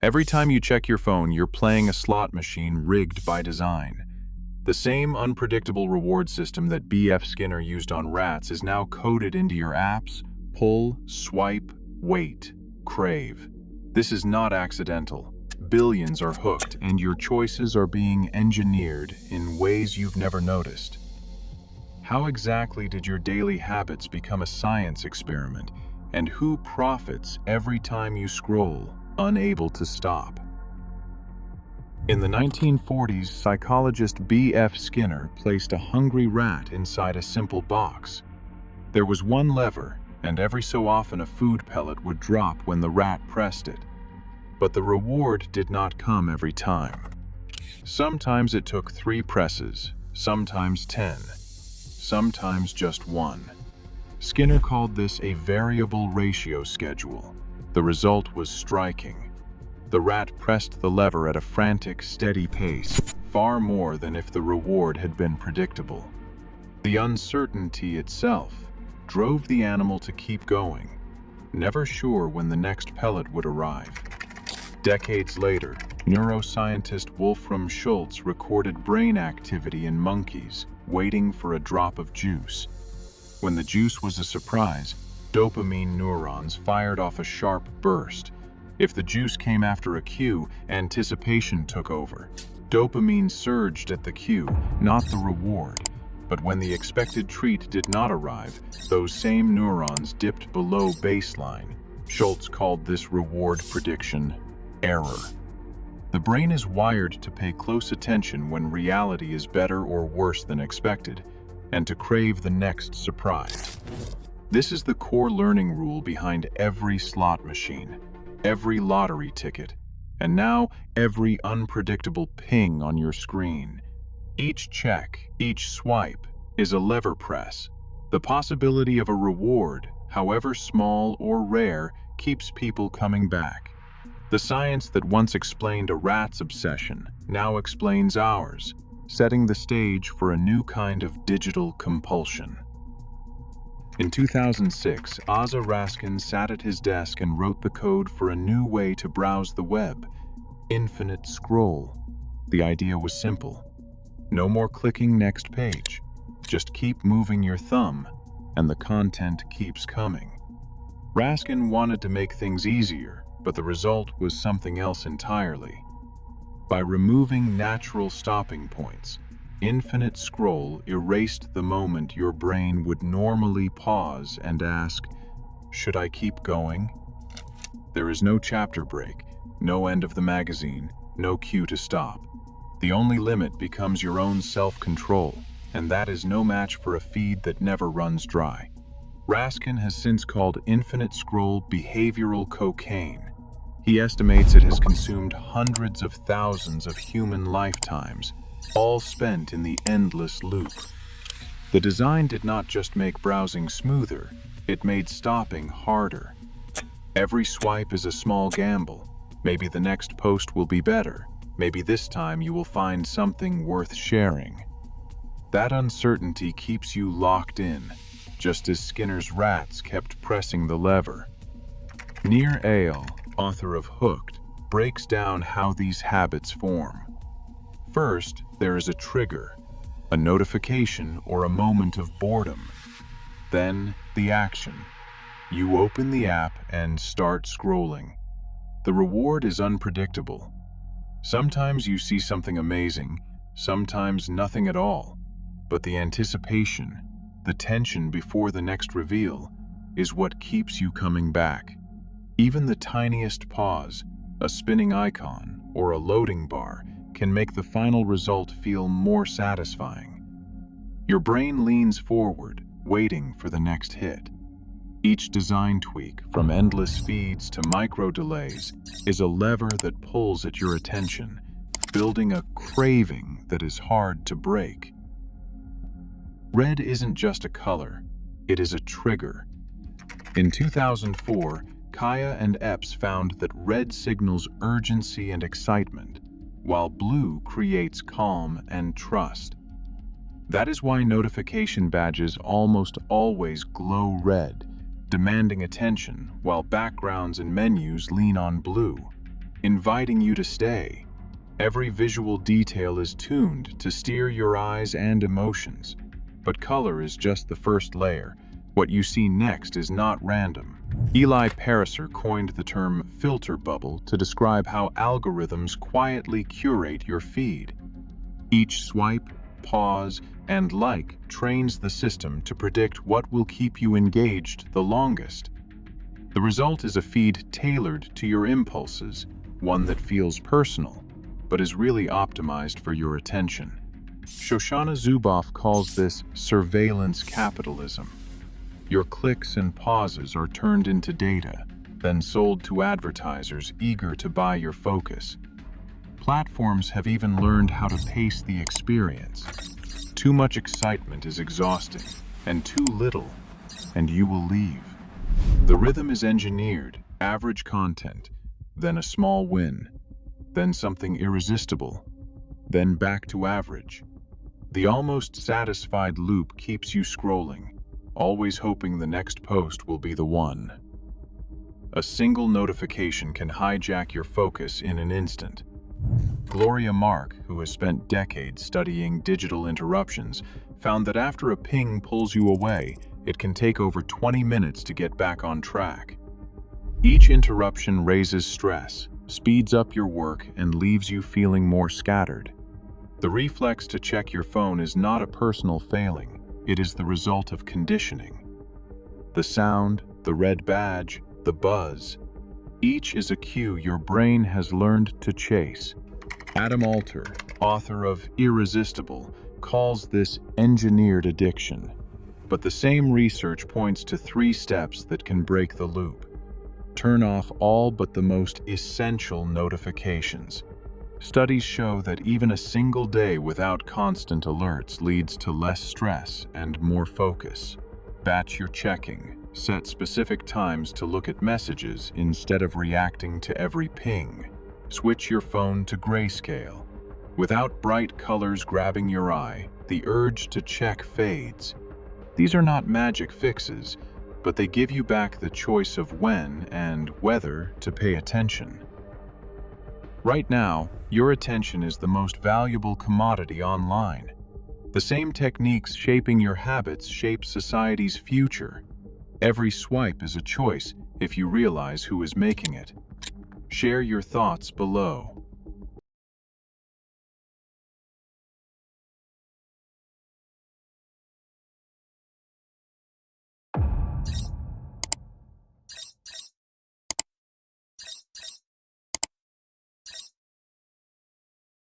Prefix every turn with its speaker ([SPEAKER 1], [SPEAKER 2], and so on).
[SPEAKER 1] Every time you check your phone, you're playing a slot machine rigged by design. The same unpredictable reward system that B.F. Skinner used on rats is now coded into your apps: pull, swipe, wait, crave. This is not accidental. Billions are hooked, and your choices are being engineered in ways you've never noticed. How exactly did your daily habits become a science experiment, and who profits every time you scroll, unable to stop? In the 1940s, psychologist B.F. Skinner placed a hungry rat inside a simple box. There was one lever, and every so often a food pellet would drop when the rat pressed it. But the reward did not come every time. Sometimes it took 3 presses, sometimes 10, sometimes just 1. Skinner called this a variable ratio schedule. The result was striking. The rat pressed the lever at a frantic, steady pace, far more than if the reward had been predictable. The uncertainty itself drove the animal to keep going, never sure when the next pellet would arrive. Decades later, neuroscientist Wolfram Schultz recorded brain activity in monkeys waiting for a drop of juice. When the juice was a surprise, dopamine neurons fired off a sharp burst. If the juice came after a cue, anticipation took over. Dopamine surged at the cue, not the reward. But when the expected treat did not arrive, those same neurons dipped below baseline. Schultz called this reward prediction error. The brain is wired to pay close attention when reality is better or worse than expected, and to crave the next surprise. This is the core learning rule behind every slot machine, every lottery ticket, and now every unpredictable ping on your screen. Each check, each swipe, is a lever press. The possibility of a reward, however small or rare, keeps people coming back. The science that once explained a rat's obsession now explains ours, setting the stage for a new kind of digital compulsion. In 2006, Asa Raskin sat at his desk and wrote the code for a new way to browse the web: infinite scroll. The idea was simple. No more clicking next page. Just keep moving your thumb, and the content keeps coming. Raskin wanted to make things easier, but the result was something else entirely. By removing natural stopping points, infinite scroll erased the moment your brain would normally pause and ask, "Should I keep going?" There is no chapter break, no end of the magazine, no cue to stop. The only limit becomes your own self-control, and that is no match for a feed that never runs dry. Raskin has since called infinite scroll behavioral cocaine. He estimates it has consumed hundreds of thousands of human lifetimes, all spent in the endless loop. The design did not just make browsing smoother, it made stopping harder. Every swipe is a small gamble. Maybe the next post will be better. Maybe this time you will find something worth sharing. That uncertainty keeps you locked in, just as Skinner's rats kept pressing the lever. Nir Eyal, author of Hooked, breaks down how these habits form. First, there is a trigger, a notification or a moment of boredom. Then, the action. You open the app and start scrolling. The reward is unpredictable. Sometimes you see something amazing, sometimes nothing at all. But the anticipation, the tension before the next reveal, is what keeps you coming back. Even the tiniest pause, a spinning icon, or a loading bar, can make the final result feel more satisfying. Your brain leans forward, waiting for the next hit. Each design tweak, from endless feeds to micro delays, is a lever that pulls at your attention, building a craving that is hard to break. Red isn't just a color, it is a trigger. In 2004, Kaya and Epps found that red signals urgency and excitement, while blue creates calm and trust. That is why notification badges almost always glow red, demanding attention, while backgrounds and menus lean on blue. inviting you to stay. Every visual detail is tuned to steer your eyes and emotions. But color is just the first layer. What you see next is not random. Eli Pariser coined the term filter bubble to describe how algorithms quietly curate your feed. Each swipe, pause, and like trains the system to predict what will keep you engaged the longest. The result is a feed tailored to your impulses, one that feels personal, but is really optimized for your attention. Shoshana Zuboff calls this surveillance capitalism. Your clicks and pauses are turned into data, then sold to advertisers eager to buy your focus. Platforms have even learned how to pace the experience. Too much excitement is exhausting, and too little, and you will leave. The rhythm is engineered: average content, then a small win, then something irresistible, then back to average. The almost satisfied loop keeps you scrolling, always hoping the next post will be the one. A single notification can hijack your focus in an instant. Gloria Mark, who has spent decades studying digital interruptions, found that after a ping pulls you away, it can take over 20 minutes to get back on track. Each interruption raises stress, speeds up your work, and leaves you feeling more scattered. The reflex to check your phone is not a personal failing. It is the result of conditioning. The sound, the red badge, the buzz, each is a cue your brain has learned to chase. Adam Alter, author of Irresistible, calls this engineered addiction. But the same research points to 3 steps that can break the loop. Turn off all but the most essential notifications. Studies show that even a single day without constant alerts leads to less stress and more focus. Batch your checking. Set specific times to look at messages instead of reacting to every ping. Switch your phone to grayscale. Without bright colors grabbing your eye, the urge to check fades. These are not magic fixes, but they give you back the choice of when and whether to pay attention. Right now, your attention is the most valuable commodity online. The same techniques shaping your habits shape society's future. Every swipe is a choice if you realize who is making it. Share your thoughts below.